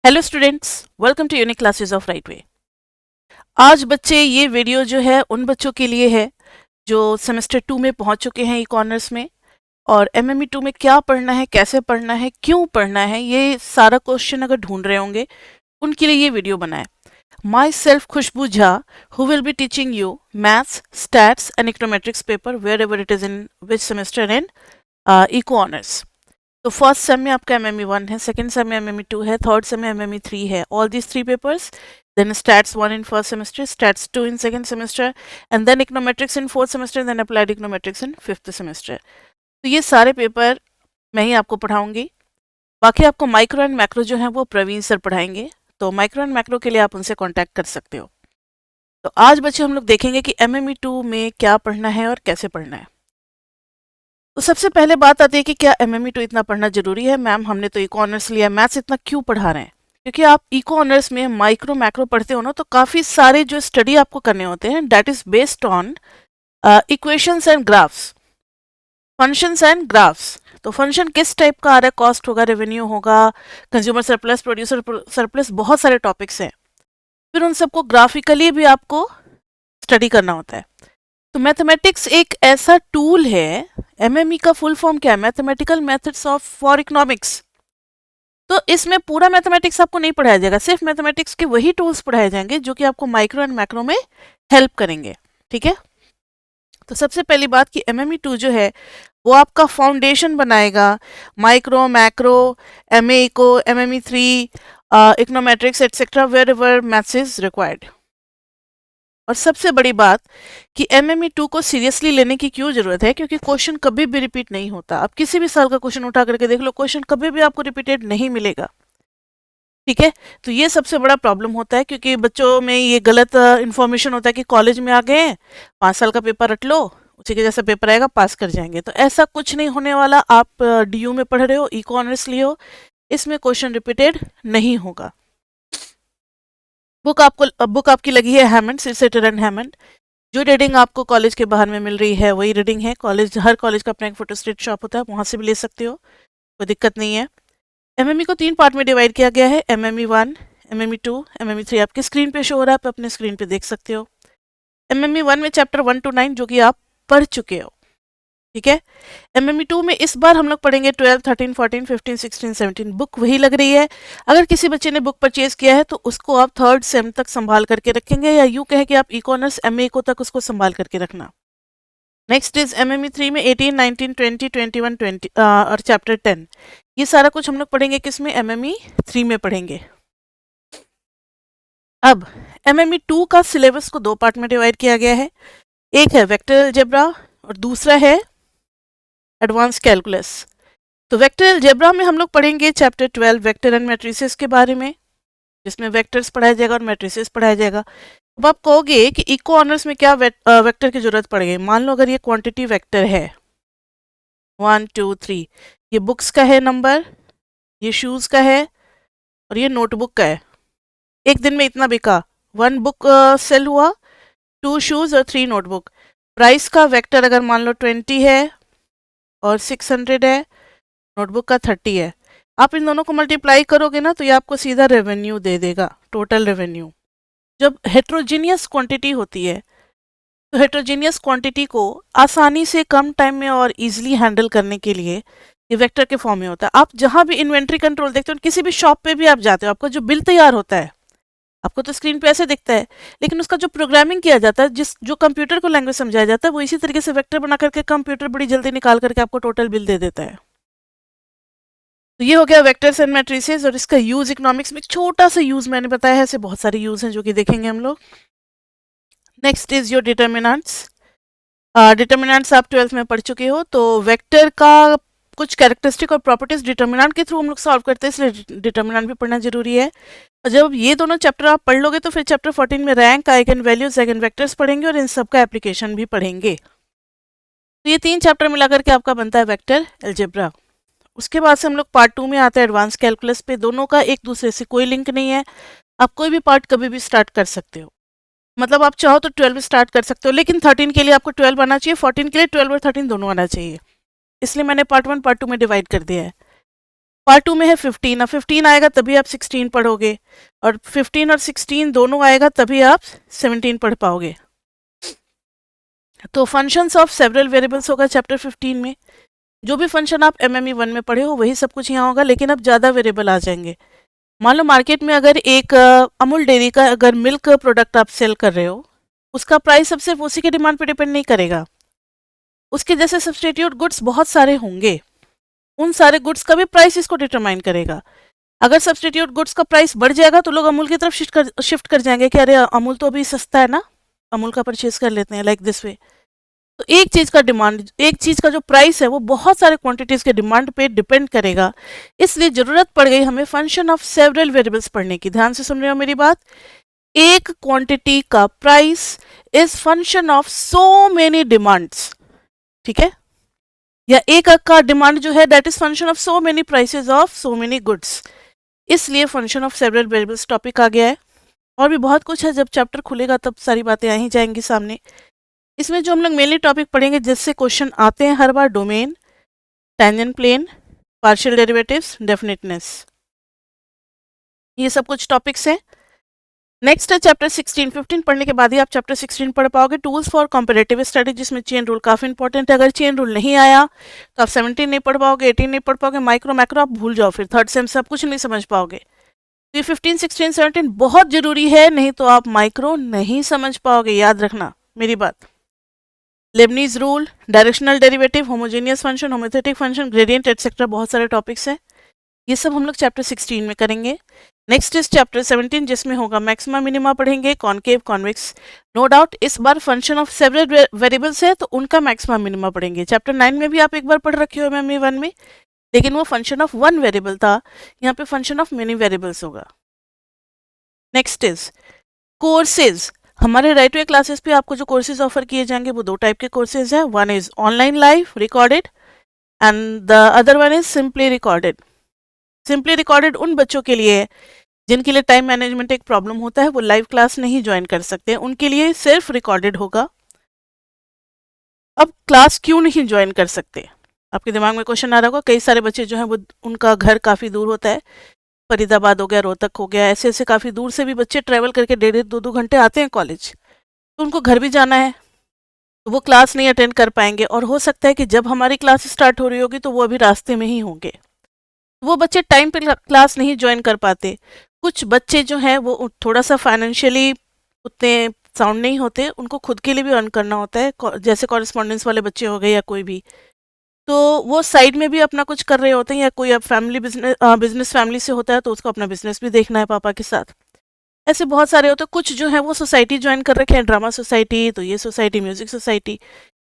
Hello students, welcome to unique classes of right way. आज बच्चे ये वीडियो जो है उन बच्चों के लिए है जो सेमेस्टर 2 में पहुंच चुके हैं ई कॉर्नर्स में, और एमएमई 2 में क्या पढ़ना है, कैसे पढ़ना है, क्यों पढ़ना है, ये सारा क्वेश्चन अगर ढूंढ रहे होंगे उनके लिए ये वीडियो बना है। Myself Khushboo Jha, who will be teaching you maths, stats and econometrics paper wherever it is in which semester in eco honours. तो फर्स्ट सेम में आपका एमएमई 1 है, सेकंड सेम में एमएमई 2 है, थर्ड सेम में MME 3 है। All these three papers, then stats 1 in first semester, stats 2 in second semester, and then econometrics in fourth semester, then applied econometrics in fifth semester. तो ये सारे paper मैं ही आपको पढ़ाऊंगी। बाकी आपको माइक्रो एंड मैक्रो जो है वो प्रवीण सर पढ़ाएंगे, तो माइक्रो एंड मैक्रो के लिए आप उनसे कांटेक्ट कर सकते हो। तो आज बच्चे हम लोग देखेंगे कि एमएमई 2 में क्या पढ़ना है और कैसे पढ़ना है। तो सबसे पहले बात आती है कि क्या एमएमई 2 इतना पढ़ना जरूरी है। मैम हमने तो इको ऑनर्स लिया, मैथ्स इतना क्यों पढ़ा रहे हैं? क्योंकि आप इको ऑनर्स में माइक्रो मैक्रो पढ़ते हो ना, तो काफ़ी सारे जो स्टडी आपको करने होते हैं that is based on equations and graphs, functions and graphs. तो फंक्शन किस टाइप का आ रहा है, कॉस्ट होगा, रेवेन्यू होगा, कंज्यूमर सरप्लस, प्रोड्यूसर सरप्लस, बहुत सारे टॉपिक्स हैं। फिर उन सबको ग्राफिकली भी आपको स्टडी करना होता है। तो मैथमेटिक्स एक ऐसा टूल है, एमएमई का फुल फॉर्म क्या है, mathematical methods of for economics. तो इसमें पूरा मैथमेटिक्स आपको नहीं पढ़ाया जाएगा, सिर्फ मैथमेटिक्स के वही टूल्स पढ़ाए जाएंगे जो कि आपको माइक्रो एंड मैक्रो में हेल्प करेंगे। ठीक है, तो सबसे पहली बात कि एमएमई 2 जो है वो आपका फाउंडेशन बनाएगा micro macro, MA eco, MME 3, econometrics etcetera wherever maths is required. और सबसे बड़ी बात कि एमएमई 2 को सीरियसली लेने की क्यों जरूरत है, क्योंकि क्वेश्चन कभी भी रिपीट नहीं होता। आप किसी भी साल का क्वेश्चन उठा करके देख लो, क्वेश्चन कभी भी आपको रिपीटेड नहीं मिलेगा। ठीक है, तो ये सबसे बड़ा प्रॉब्लम होता है, क्योंकि बच्चों में ये गलत इन्फॉर्मेशन होता है कि कॉलेज में आ गए हैं, 5 साल का पेपर रट लो, उसी के जैसा पेपर आएगा, पास कर जाएंगे। तो ऐसा कुछ नहीं होने वाला। आप डीयू में पढ़ रहे हो, इको ऑनर्स लिए हो, इसमें क्वेश्चन रिपीटेड नहीं होगा। बुक आपकी लगी है हैमंड, सिरसेटर एंड हैमंड। जो रीडिंग आपको कॉलेज के बाहर में मिल रही है वही रीडिंग है। हर कॉलेज का अपना एक फोटोस्टेट शॉप होता है, वहाँ से भी ले सकते हो, कोई दिक्कत नहीं है। एमएमई को 3 पार्ट में डिवाइड किया गया है, एमएमई 1, एमएमई 2, एमएमई 3। आपकी स्क्रीन पे शो हो रहा है, आप अपने स्क्रीन पे देख सकते हो। एमएमई 1 में चैप्टर 1 to 9 जो कि आप पढ़ चुके हो। ठीक है, एमएमई 2 में इस बार हम लोग पढ़ेंगे 12, 13, 14, 15, 16, 17। बुक वही लग रही है। अगर किसी बच्चे ने बुक परचेज किया है तो उसको आप थर्ड सेम तक संभाल करके रखेंगे, या यूं कहें कि आप इकोनर्स एमए को तक उसको संभाल करके रखना। नेक्स्ट इज एमएमई 3 में 18, 19, 20, 21, 20 और चैप्टर 10। ये सारा कुछ हम लोग पढ़ेंगे किसमें, एमएमई 3 में पढ़ेंगे। अब एमएमई 2 का सिलेबस को 2 पार्ट में डिवाइड किया गया है। एक है वेक्टर अलजेब्रा और दूसरा है एडवांस कैलकुलस। तो वेक्टर अलजेब्रा में हम लोग पढ़ेंगे चैप्टर 12 वेक्टर एंड मैट्रिसेस के बारे में, जिसमें वेक्टर्स पढ़ाया जाएगा और मैट्रिसेस पढ़ाया जाएगा। अब आप कहोगे कि इको ऑनर्स में क्या वेक्टर की जरूरत पड़ेगी। मान लो अगर ये क्वांटिटी वेक्टर है 1 2 3, ये बुक्स का है नंबर, ये शूज का है और ये नोटबुक का है। एक दिन में इतना बिका, 1 बुक सेल हुआ, 2 शूज और 3 नोटबुक। प्राइस का वेक्टर अगर मान लो 20 है और 600 है, नोटबुक का 30 है। आप इन दोनों को मल्टीप्लाई करोगे ना तो ये आपको सीधा रेवेन्यू दे देगा, टोटल रेवेन्यू। जब हेट्रोजीनियस क्वांटिटी होती है तो हेट्रोजीनियस क्वांटिटी को आसानी से कम टाइम में और इजीली हैंडल करने के लिए ये वेक्टर के फॉर्म में होता है। आप जहां भी इन्वेंट्री कंट्रोल देखते हो, किसी भी शॉप पे भी आप जाते हो, आपका जो बिल तैयार होता है आपको तो स्क्रीन पे ऐसे दिखता है, लेकिन उसका जो प्रोग्रामिंग किया जाता है, जो कंप्यूटर को लैंग्वेज समझाया जाता है, वो इसी तरीके से वेक्टर बना करके कंप्यूटर बड़ी जल्दी निकाल करके आपको टोटल बिल दे देता है। तो ये हो गया वेक्टर्स एंड मैट्रिसेस। और इसका यूज इकोनॉमिक्स में एक छोटा सा यूज मैंने बताया है, ऐसे बहुत सारे यूज हैं जो कि देखेंगे हम लोग। Next is your determinants. Determinants आप 12th में पढ़ चुके हो, तो वेक्टर का कुछ कैरेक्टरिस्टिक और प्रॉपर्टीज डिटर्मिनेंट के थ्रू हम लोग सॉल्व करते हैं, इसलिए डिटर्मिनेंट भी पढ़ना जरूरी है। और जब ये दोनों चैप्टर आप पढ़ लोगे तो फिर चैप्टर 14 में rank, eigen values, eigen vectors पढ़ेंगे और इन सब का एप्लीकेशन भी पढ़ेंगे। तो ये 3 चैप्टर मिलाकर के आपका बनता है वेक्टर अलजेब्रा। उसके बाद से हम लोग पार्ट 2 में आते हैं एडवांस कैलकुलस पे। दोनों का एक दूसरे से कोई लिंक नहीं है, आप कोई भी पार्ट कभी भी स्टार्ट कर सकते हो। मतलब आप चाहो तो 12 स्टार्ट कर सकते हो, लेकिन 13 के लिए आपको 12 आना चाहिए, 14 के लिए 12 और 13 दोनों आना चाहिए। इसलिए मैंने पार्ट 1 पार्ट 2 में डिवाइड कर दिया है। पार्ट 2 में है 15, अब 15 आएगा तभी आप 16 पढ़ोगे, और 15 और 16 दोनों आएगा तभी आप 17 पढ़ पाओगे। तो फंक्शंस ऑफ सेवरल वेरिएबल्स होगा चैप्टर 15 में। जो भी फंक्शन आप MME 1 में पढ़े हो वही सब कुछ यहाँ होगा, लेकिन अब ज़्यादा वेरिएबल आ जाएंगे। मान लो मार्केट में अगर एक अमूल डेयरी का अगर मिल्क प्रोडक्ट आप सेल कर रहे हो, उसका प्राइस अब सिर्फ उसी के डिमांड पे डिपेंड नहीं करेगा, उसके जैसे सब्सटीट्यूट गुड्स बहुत सारे होंगे, उन सारे गुड्स का भी प्राइस इसको डिटरमाइन करेगा। अगर सब्सटीट्यूट गुड्स का प्राइस बढ़ जाएगा तो लोग अमूल की तरफ शिफ्ट कर जाएंगे कि अरे अमूल तो अभी सस्ता है ना, अमूल का परचेज कर लेते हैं, लाइक दिस वे। तो एक चीज़ का डिमांड, एक चीज़ का जो प्राइस है वो बहुत सारे क्वांटिटीज़ के डिमांड पे डिपेंड करेगा, इसलिए ज़रूरत पड़ गई हमें फंक्शन ऑफ सेवरल वेरिएबल्स पढ़ने की। ध्यान से सुन रहे हो मेरी बात? एक क्वांटिटी का price is function of so many demands, ठीक है, या एक का डिमांड जो है that is function of so many prices of so many goods, इसलिए function of several variables topic आ गया है। और भी बहुत कुछ है, जब चैप्टर खुलेगा तब सारी बातें आ ही जाएंगी सामने। इसमें जो हम लोग मेनली टॉपिक पढ़ेंगे जिससे क्वेश्चन आते हैं हर बार, domain, tangent plane, partial derivatives, definiteness, ये सब कुछ टॉपिक्स हैं। नेक्स्ट है चैप्टर 16। 15 पढ़ने के बाद ही आप चैप्टर 16 पढ़ पाओगे। टूल्स फॉर कॉम्पिटिटिव स्टडी, जिसमें चेन रूल काफ़ी इंपॉर्टेंट है। अगर चेन रूल नहीं आया तो आप 17 नहीं पढ़ पाओगे, 18 नहीं पढ़ पाओगे, माइक्रो मैक्रो आप भूल जाओ, फिर थर्ड सेम से आप कुछ नहीं समझ पाओगे। तो ये 15, 16, 17 बहुत जरूरी है, नहीं तो आप माइक्रो नहीं समझ पाओगे, याद रखना मेरी बात। Leibniz rule, directional derivative, homogeneous function, homothetic function, gradient etcetera, बहुत सारे टॉपिक्स हैं, ये सब हम लोग चैप्टर 16 में करेंगे। नेक्स्ट इज चैप्टर 17, जिसमें होगा मैक्सिमा मिनिमा पढ़ेंगे, कॉनकेव, कॉन्वेक्स। नो डाउट इस बार फंक्शन ऑफ सेवरल वेरिएबल्स है तो उनका मैक्सिमा मिनिमा पढ़ेंगे। चैप्टर 9 में भी आप एक बार पढ़ रखे हो MME 1 में, लेकिन वो फंक्शन ऑफ वन वेरिएबल था, यहाँ पे फंक्शन ऑफ मेनी वेरिएबल्स होगा। Next is courses. हमारे राइट वे क्लासेस पे आपको जो कोर्सेज ऑफर किए जाएंगे वो दो टाइप के कोर्सेज हैं। One is online live recorded and the other one is simply recorded. Simply recorded उन बच्चों के लिए है जिनके लिए टाइम मैनेजमेंट एक प्रॉब्लम होता है, वो लाइव क्लास नहीं ज्वाइन कर सकते, उनके लिए सिर्फ रिकॉर्डेड होगा। अब क्लास क्यों नहीं ज्वाइन कर सकते, आपके दिमाग में क्वेश्चन आ रहा होगा। कई सारे बच्चे जो हैं वो, उनका घर काफ़ी दूर होता है, फरीदाबाद हो गया, रोहतक हो गया, ऐसे ऐसे काफ़ी दूर से भी बच्चे ट्रैवल करके 1.5-2 घंटे आते हैं कॉलेज, तो उनको घर भी जाना है, तो वो क्लास नहीं अटेंड कर पाएंगे। और हो सकता है कि जब हमारी क्लास स्टार्ट हो रही होगी तो वो अभी रास्ते में ही होंगे, वो बच्चे टाइम पे क्लास नहीं ज्वाइन कर पाते। कुछ बच्चे जो हैं वो थोड़ा सा फाइनेंशियली उतने साउंड नहीं होते, उनको खुद के लिए भी अर्न करना होता है, जैसे कॉरेस्पॉन्डेंस वाले बच्चे हो गए या कोई भी, तो वो साइड में भी अपना कुछ कर रहे होते हैं, या कोई अब फैमिली बिजनेस फैमिली से होता है तो उसको अपना बिजनेस भी देखना है पापा के साथ, ऐसे बहुत सारे होते हैं। कुछ जो है वो सोसाइटी ज्वाइन कर रखे हैं, ड्रामा सोसाइटी, तो ये society, music society,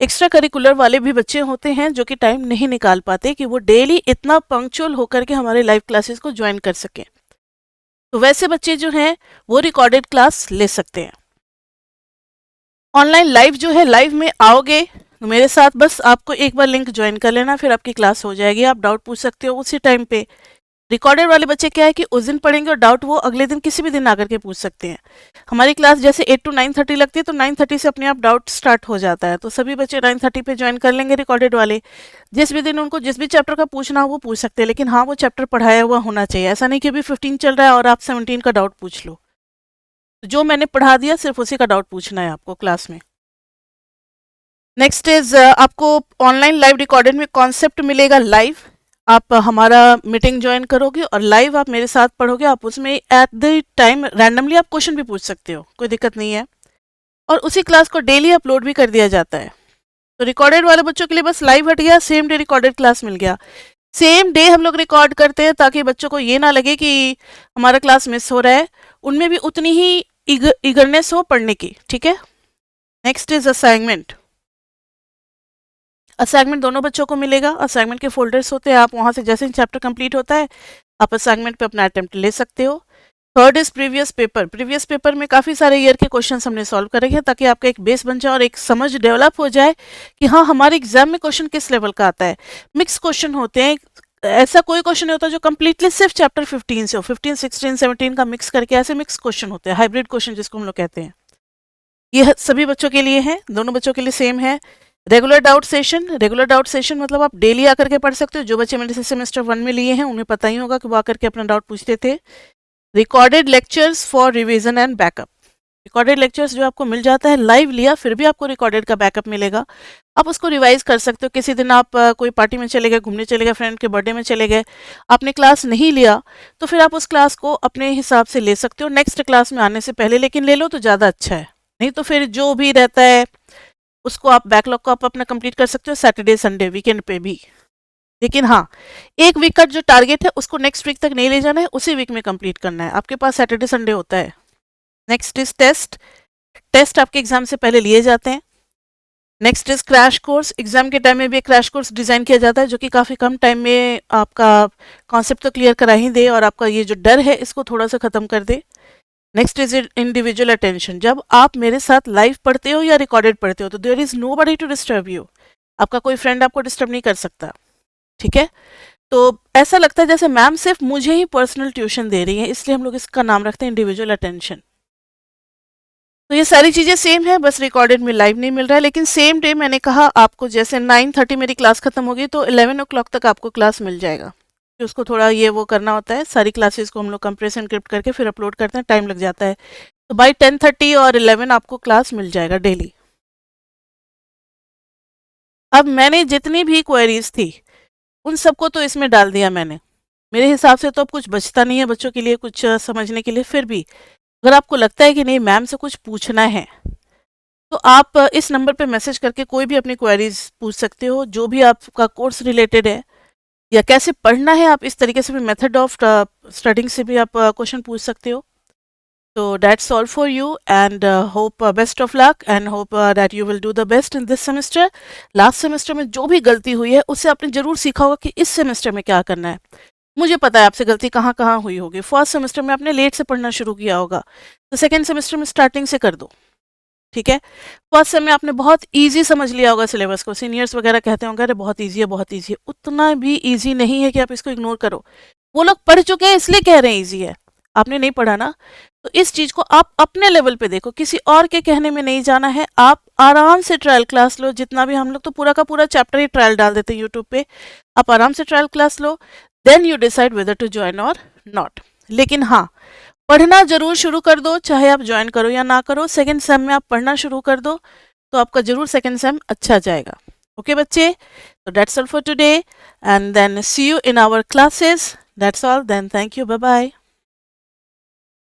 extra curricular वाले भी बच्चे होते हैं जो कि टाइम नहीं निकाल पाते कि वो डेली इतना पंक्चुअल होकर के हमारे लाइव क्लासेस को ज्वाइन कर सकें। तो वैसे बच्चे जो हैं वो रिकॉर्डेड क्लास ले सकते हैं। ऑनलाइन लाइव जो है, लाइव में आओगे तो मेरे साथ बस आपको एक बार लिंक ज्वाइन कर लेना, फिर आपकी क्लास हो जाएगी, आप डाउट पूछ सकते हो उसी टाइम पे। रिकॉर्डेड वाले बच्चे क्या है कि उस दिन पढ़ेंगे और डाउट वो अगले दिन किसी भी दिन आकर के पूछ सकते हैं। हमारी क्लास जैसे 8 to 9:30 लगती है, तो 9:30 से अपने आप डाउट स्टार्ट हो जाता है, तो सभी बच्चे 9:30 पे ज्वाइन कर लेंगे रिकॉर्डेड वाले। जिस भी दिन उनको जिस भी चैप्टर का पूछना हो वो पूछ सकते हैं, लेकिन हाँ वो चैप्टर पढ़ाया हुआ होना चाहिए। ऐसा नहीं कि अभी 15 चल रहा है और आप 17 का डाउट पूछ लो, जो मैंने पढ़ा दिया सिर्फ उसी का डाउट पूछना है आपको क्लास में। नेक्स्ट इज आपको ऑनलाइन लाइव रिकॉर्डेड में कॉन्सेप्ट मिलेगा लाइव। आप हमारा मीटिंग ज्वाइन करोगे और लाइव आप मेरे साथ पढ़ोगे, आप उसमें एट द टाइम रैंडमली आप क्वेश्चन भी पूछ सकते हो, कोई दिक्कत नहीं है। और उसी क्लास को डेली अपलोड भी कर दिया जाता है। तो रिकॉर्डेड वाले बच्चों के लिए बस लाइव हट गया, सेम डे रिकॉर्डेड क्लास मिल गया। सेम डे हम लोग रिकॉर्ड करते हैं ताकि बच्चों को ये ना लगे कि हमारा क्लास मिस हो रहा है, उनमें भी उतनी ही ईगरनेस हो पढ़ने की, ठीक है। Next is assignment. असाइनमेंट दोनों बच्चों को मिलेगा। असाइनमेंट के फोल्डर्स होते हैं, आप वहाँ से जैसे ही चैप्टर कंप्लीट होता है आप असाइनमेंट पे अपना अटेम्प्ट ले सकते हो। Third is previous paper. Previous paper में काफ़ी सारे ईयर के क्वेश्चन हमने सॉल्व करे हैं ताकि आपका एक बेस बन जाए और एक समझ डेवलप हो जाए कि हाँ हमारे एग्जाम में क्वेश्चन किस लेवल का आता है। मिक्स क्वेश्चन होते हैं, ऐसा कोई क्वेश्चन नहीं होता जो कंप्लीटली सिर्फ चैप्टर 15 से हो, 15, 16, 17 का मिक्स करके ऐसे मिक्स क्वेश्चन होते हैं, हाइब्रिड क्वेश्चन जिसको हम लोग कहते हैं। ये सभी बच्चों के लिए है, दोनों बच्चों के लिए सेम है। रेगुलर डाउट सेशन मतलब आप डेली आकर के पढ़ सकते हो। जो बच्चे मेरे से सेमेस्टर 1 में लिए हैं उन्हें पता ही होगा कि वो आकर के अपना डाउट पूछते थे। Recorded lectures for revision and backup, recorded lectures जो आपको मिल जाता है, लाइव लिया फिर भी आपको रिकॉर्डेड का बैकअप मिलेगा, आप उसको रिवाइज कर सकते हो। किसी दिन आप कोई पार्टी में चले गए, घूमने चले गए, फ्रेंड के बर्थडे में चले गए, आपने क्लास नहीं लिया तो फिर आप उस क्लास को अपने हिसाब से ले सकते हो नेक्स्ट क्लास में आने से पहले, लेकिन ले लो तो ज़्यादा अच्छा है। नहीं तो फिर जो भी रहता है उसको आप बैकलॉग को आप अपना कंप्लीट कर सकते हो सैटरडे संडे वीकेंड पे भी। लेकिन हाँ, एक वीक का जो टारगेट है उसको नेक्स्ट वीक तक नहीं ले जाना है, उसी वीक में कंप्लीट करना है। आपके पास सैटरडे संडे होता है। नेक्स्ट इज टेस्ट, टेस्ट आपके एग्जाम से पहले लिए जाते हैं। Next is crash course, exam के टाइम में भी एक क्रैश कोर्स डिजाइन किया जाता है जो कि काफ़ी कम टाइम में आपका कॉन्सेप्ट तो क्लियर करा ही दे और आपका ये जो डर है इसको थोड़ा सा ख़त्म कर दे। नेक्स्ट इज इंडिविजुअल अटेंशन, जब आप मेरे साथ लाइव पढ़ते हो या रिकॉर्डेड पढ़ते हो तो there is nobody to disturb you, आपका कोई फ्रेंड आपको डिस्टर्ब नहीं कर सकता, ठीक है। तो ऐसा लगता है जैसे मैम सिर्फ मुझे ही पर्सनल ट्यूशन दे रही है, इसलिए हम लोग इसका नाम रखते हैं इंडिविजुअल अटेंशन। तो ये सारी चीज़ें सेम है, बस रिकॉर्डेड में लाइव नहीं मिल रहा है। लेकिन सेम डे मैंने कहा आपको, जैसे 9:30 मेरी क्लास खत्म होगी तो 11 ओ क्लॉक तक आपको क्लास मिल जाएगा। फिर उसको थोड़ा ये वो करना होता है, सारी क्लासेस को हम लोग कंप्रेस एनक्रिप्ट करके फिर अपलोड करते हैं, टाइम लग जाता है। तो बाई 10:30 और 11 आपको क्लास मिल जाएगा डेली। अब मैंने जितनी भी क्वेरीज थी उन सबको तो इसमें डाल दिया मैंने। मेरे हिसाब से तो अब कुछ बचता नहीं है बच्चों के लिए कुछ समझने के लिए। फिर भी अगर आपको लगता है कि नहीं मैम से कुछ पूछना है तो आप इस नंबर पे मैसेज करके कोई भी अपनी क्वेरीज पूछ सकते हो, जो भी आपका कोर्स रिलेटेड है या कैसे पढ़ना है, आप इस तरीके से भी मेथड ऑफ स्टडिंग से भी आप क्वेश्चन पूछ सकते हो। तो that's all for you and hope best of luck and hope that you will do the best in this semester. Last semester में जो भी गलती हुई है उससे आपने जरूर सीखा होगा कि इस सेमेस्टर में क्या करना है। मुझे पता है आपसे गलती कहाँ कहाँ हुई होगी। फर्स्ट सेमेस्टर में आपने लेट से पढ़ना शुरू किया होगा, तो सेकेंड सेमेस्टर में स्टार्टिंग से कर दो, ठीक है। फर्स्ट सेम में आपने बहुत इजी समझ लिया होगा सिलेबस को, सीनियर्स वगैरह कहते होंगे अरे बहुत इजी है बहुत इजी है, उतना भी इजी नहीं है कि आप इसको इग्नोर करो। वो लोग पढ़ चुके हैं इसलिए कह रहे हैं इजी है, आपने नहीं पढ़ा ना। तो इस चीज को आप अपने लेवल पे देखो, किसी और के कहने में नहीं जाना है। आप आराम से ट्रायल क्लास लो, जितना भी हम लोग तो पूरा का पूरा चैप्टर ही ट्रायल डाल देते हैं यूट्यूब पे। आप आराम से ट्रायल क्लास लो, then you decide whether to join or not. लेकिन हाँ, पढ़ना जरूर शुरू कर दो, चाहे आप ज्वाइन करो या ना करो। सेकेंड सेम में आप पढ़ना शुरू कर दो तो आपका जरूर सेकेंड सेम अच्छा जाएगा। ओके बच्चे, तो that's all for today and then see you in our classes. That's all, then thank you, bye bye.